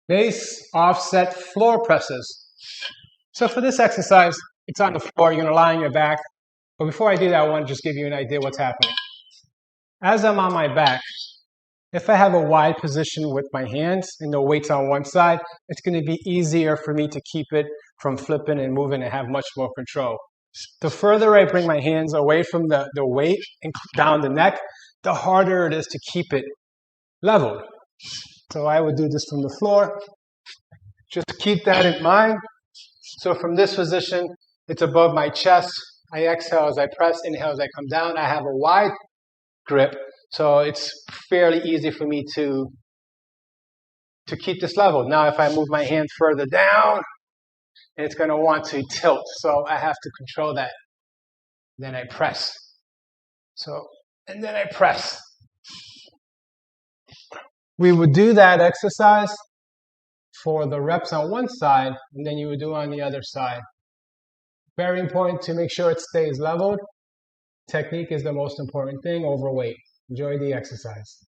Base offset floor presses. So for this exercise, it's on the floor. You're going to lie on your back. But before I do that, I want to just give you an idea what's happening. As I'm on my back, if I have a wide position with my hands and the weight's on one side, it's going to be easier for me to keep it from flipping and moving and have much more control. The further I bring my hands away from the weight and down the neck, the harder it is to keep it leveled. So I would do this from the floor. Just keep that in mind. So from this position, it's above my chest. I exhale as I press, inhale as I come down. I have a wide grip, so it's fairly easy for me to keep this level. Now, if I move my hand further down, it's going to want to tilt, so I have to control that. Then I press. And then I press. We would do that exercise for the reps on one side, and then you would do on the other side. Very important to make sure it stays leveled. Technique is the most important thing over weight. Enjoy the exercise.